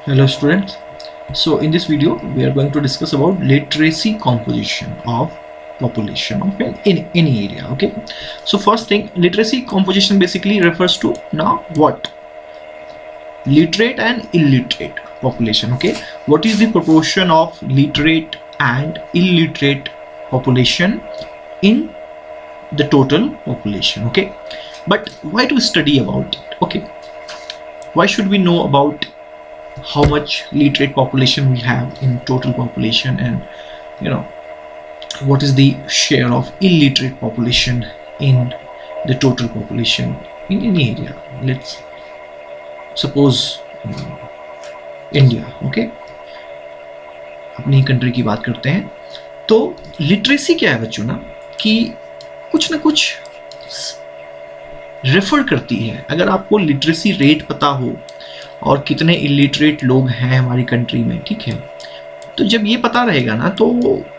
Hello students. So in this video we are going to discuss about literacy composition of population of in any area. Okay, so first thing, literacy composition basically refers to now what? Literate and illiterate population. Okay, what is the proportion of literate and illiterate population in the total population? Okay, but why to study about it? Okay, why should we know about how much literate population we have in total population, and what is the share of illiterate population in the total population in any area? Let's suppose India. Okay, अपनी country की बात करते हैं. तो literacy क्या है बच्चों ना, कि कुछ ना कुछ रेफर करती है. अगर आपको लिटरेसी रेट पता हो और कितने इलिटरेट लोग हैं हमारी कंट्री में, ठीक है, तो जब ये पता रहेगा ना तो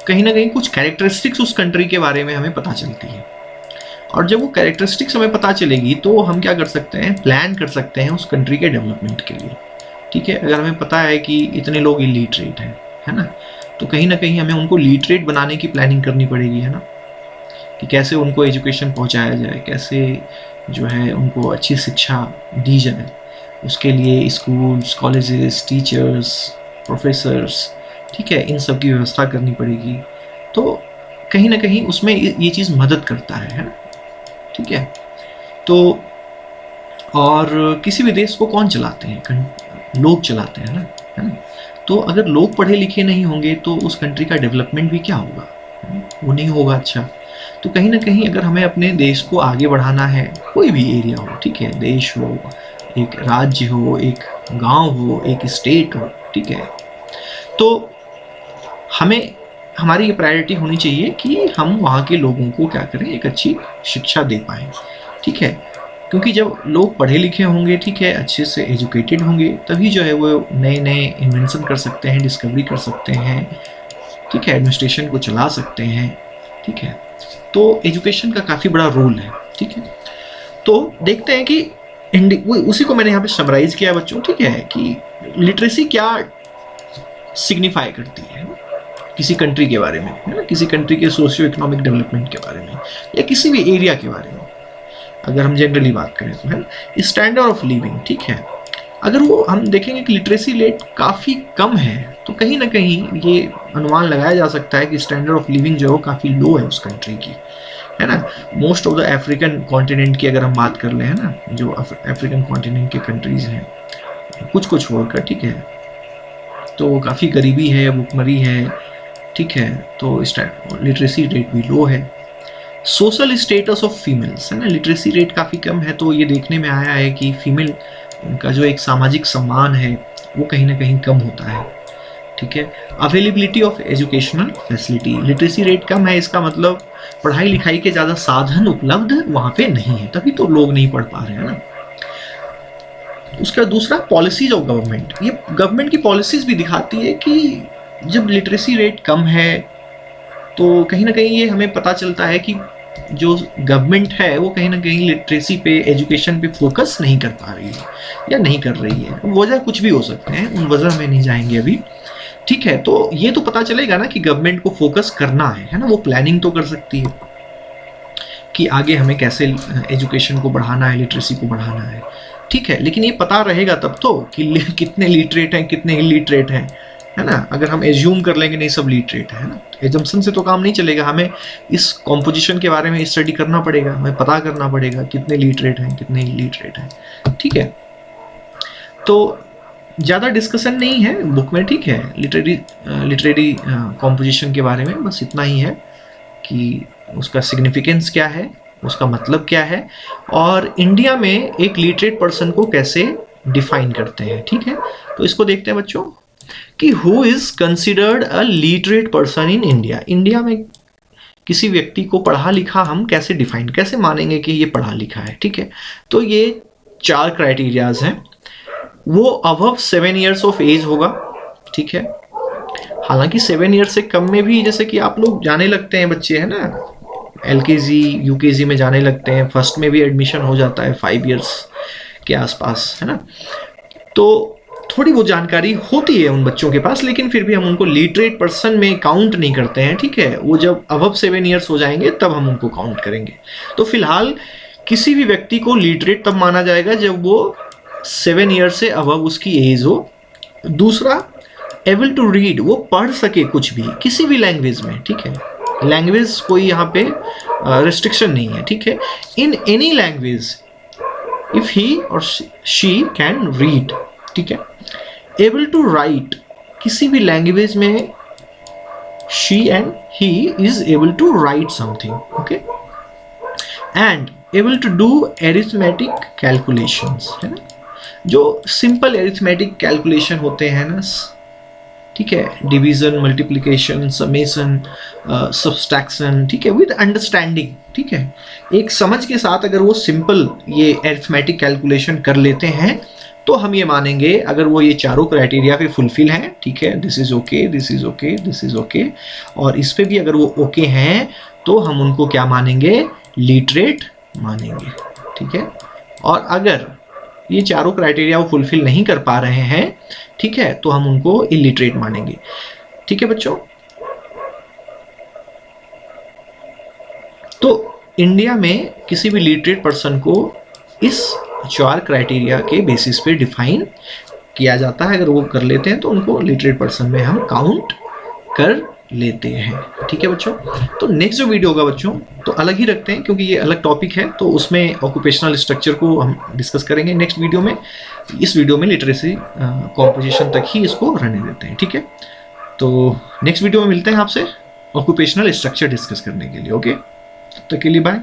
कहीं ना कहीं कुछ कैरेक्टरिस्टिक्स उस कंट्री के बारे में हमें पता चलती है. और जब वो कैरेक्टरिस्टिक्स हमें पता चलेगी तो हम क्या कर सकते हैं, प्लान कर सकते हैं उस कंट्री के डेवलपमेंट के लिए. ठीक है, अगर हमें पता है कि इतने लोग इलिटरेट हैं, है ना, तो कहीं ना कहीं हमें उनको लिटरेट बनाने की प्लानिंग करनी पड़ेगी, है ना, कि कैसे उनको एजुकेशन पहुंचाया जाए, कैसे जो है उनको अच्छी शिक्षा दी जाए. उसके लिए स्कूल्स, कॉलेजेस, टीचर्स, प्रोफेसर्स, ठीक है, इन सब की व्यवस्था करनी पड़ेगी. तो कहीं ना कहीं उसमें ये चीज़ मदद करता है ना. ठीक है, तो और किसी भी देश को कौन चलाते हैं? लोग चलाते हैं ना, है ना. तो अगर लोग पढ़े लिखे नहीं होंगे तो उस कंट्री का डेवलपमेंट भी क्या होगा, वो नहीं होगा अच्छा. तो कहीं ना कहीं अगर हमें अपने देश को आगे बढ़ाना है, कोई भी एरिया हो, ठीक है, देश हो, एक राज्य हो, एक गांव हो, एक स्टेट हो, ठीक है, तो हमें हमारी ये प्रायोरिटी होनी चाहिए कि हम वहाँ के लोगों को क्या करें, एक अच्छी शिक्षा दे पाएँ. ठीक है, क्योंकि जब लोग पढ़े लिखे होंगे, ठीक है, अच्छे से एजुकेटेड होंगे, तभी जो है वो नए नए इन्वेंशन कर सकते हैं, डिस्कवरी कर सकते हैं, ठीक है, एडमिनिस्ट्रेशन को चला सकते हैं. ठीक है, तो एजुकेशन का काफ़ी बड़ा रोल है. ठीक है, तो देखते हैं कि उसी को मैंने यहाँ पे समराइज किया बच्चों. ठीक है, कि लिटरेसी क्या सिग्निफाई करती है किसी कंट्री के बारे में, है ना, किसी कंट्री के सोशियो इकोनॉमिक डेवलपमेंट के बारे में, या किसी भी एरिया के बारे में. अगर हम जनरली बात करें तो है स्टैंडर्ड ऑफ लिविंग. ठीक है, अगर वो हम देखेंगे कि लिटरेसी रेट काफ़ी कम है तो कहीं ना कहीं ये अनुमान लगाया जा सकता है कि स्टैंडर्ड ऑफ लिविंग जो है वो काफ़ी लो है उस कंट्री की, है ना. Most of the African continent की अगर हम बात कर लें, है ना, जो अफ्रीकन कॉन्टिनेंट के कंट्रीज़ हैं, कुछ छोड़कर, ठीक है, तो काफ़ी गरीबी है, भुखमरी है. ठीक है, तो लिटरेसी रेट भी लो है. सोशल स्टेटस ऑफ फीमेल्स, है ना, लिटरेसी रेट काफ़ी कम है, तो ये देखने में आया है कि फीमेल का जो एक सामाजिक सम्मान है वो कहीं ना कहीं कम होता है. ठीक है, availability of educational facility, literacy rate कम है, इसका मतलब पढ़ाई लिखाई के ज़्यादा साधन उपलब्ध वहाँ पे नहीं है, तभी तो लोग नहीं पढ़ पा रहे हैं ना. उसका दूसरा, पॉलिसीज ऑफ गवर्नमेंट. ये गवर्नमेंट की पॉलिसीज भी दिखाती है कि जब लिटरेसी रेट कम है तो कहीं ना कहीं ये हमें पता चलता है कि जो गवर्नमेंट है वो कहीं ना कहीं लिटरेसी पे, एजुकेशन पे फोकस नहीं कर पा रही है या नहीं कर रही है. वजह कुछ भी हो सकते हैं, उन वजह में नहीं जाएंगे अभी. ठीक है, तो ये तो पता चलेगा ना कि गवर्नमेंट को फोकस करना है ना, वो प्लानिंग तो कर सकती है कि आगे हमें कैसे एजुकेशन को बढ़ाना है, लिटरेसी को बढ़ाना है. ठीक है, लेकिन ये पता रहेगा तब तो कि कितने लिटरेट हैं, कितने इलिटरेट हैं, है ना. अगर हम एज्यूम कर लेंगे नहीं सब लिटरेट है ना, एजम्पशन से तो काम नहीं चलेगा. हमें इस कॉम्पोजिशन के बारे में स्टडी करना पड़ेगा, हमें पता करना पड़ेगा कितने लिटरेट हैं, कितने इलिटरेट हैं. ठीक है, तो ज़्यादा डिस्कशन नहीं है बुक में. ठीक है, लिटरेरी कॉम्पोजिशन के बारे में बस इतना ही है कि उसका सिग्निफिकेंस क्या है, उसका मतलब क्या है, और इंडिया में एक लिटरेट पर्सन को कैसे डिफाइन करते हैं. ठीक है, तो इसको देखते हैं बच्चों कि who is considered a literate person in India. India में किसी व्यक्ति को पढ़ा लिखा हम कैसे डिफाइन, कैसे मानेंगे कि ये पढ़ा लिखा है. ठीक है, तो ये 4 क्राइटेरियाज हैं. वो अबव 7 ईयर्स ऑफ एज होगा. ठीक है, हालांकि 7 ईयर्स से कम में भी, जैसे कि आप लोग जाने लगते हैं बच्चे, है ना, LKG UKG में जाने लगते हैं, फर्स्ट में भी एडमिशन हो जाता है 5 ईयर्स के आसपास, है ना. तो थोड़ी बहुत जानकारी होती है उन बच्चों के पास, लेकिन फिर भी हम उनको लिटरेट पर्सन में काउंट नहीं करते हैं, ठीक है। वो जब अबव 7 ईयर्स हो जाएंगे तब हम उनको काउंट करेंगे। तो फिलहाल किसी भी व्यक्ति को लिटरेट तब माना जाएगा जब वो 7 ईयर से अबव उसकी एज हो। दूसरा, एबल टू रीड, वो पढ़ सके कुछ भी, किसी भी लैंग्वेज में, ठीक है। लैंग्वेज कोई यहाँ पे रिस्ट्रिक्शन नहीं है, ठीक है। In any language if he और शी कैन रीड, ठीक है। एबल टू राइट, किसी भी लैंग्वेज में she and he is able to write something, okay. And able to do arithmetic calculations, है ना, जो सिंपल एरिथमेटिक कैलकुलेशन होते हैं ना, ठीक है, डिवीजन, मल्टीप्लिकेशन, समेशन, सब्सट्रैक्शन, ठीक है, विद अंडरस्टैंडिंग, ठीक है। एक समझ के साथ अगर वो सिंपल ये एरिथमेटिक कैलकुलेशन कर लेते हैं तो हम ये मानेंगे, अगर वो ये चारों क्राइटेरिया पे फुलफिल हैं, ठीक है, this is okay, this is okay, this is okay, और इस पे भी अगर वो ओके हैं तो हम उनको क्या मानेंगे, लिटरेट मानेंगे, ठीक है। और अगर ये चारों क्राइटेरिया वो फुलफिल नहीं कर पा रहे हैं, ठीक है, तो हम उनको इलिटरेट मानेंगे, ठीक है बच्चों। तो इंडिया में किसी भी लिटरेट पर्सन को इस 4 क्राइटेरिया के बेसिस पे डिफाइन किया जाता है। अगर वो कर लेते हैं तो उनको लिटरेट पर्सन में हम काउंट कर लेते हैं, ठीक है बच्चों। तो नेक्स्ट जो वीडियो होगा बच्चों, तो अलग ही रखते हैं क्योंकि ये अलग टॉपिक है, तो उसमें ऑक्यूपेशनल स्ट्रक्चर को हम डिस्कस करेंगे नेक्स्ट वीडियो में। इस वीडियो में लिटरेसी कॉम्पोजिशन तक ही इसको रहने देते हैं, ठीक है। तो नेक्स्ट वीडियो में मिलते हैं आपसे ऑक्यूपेशनल स्ट्रक्चर डिस्कस करने के लिए, ओके। तब तक के लिए बाय।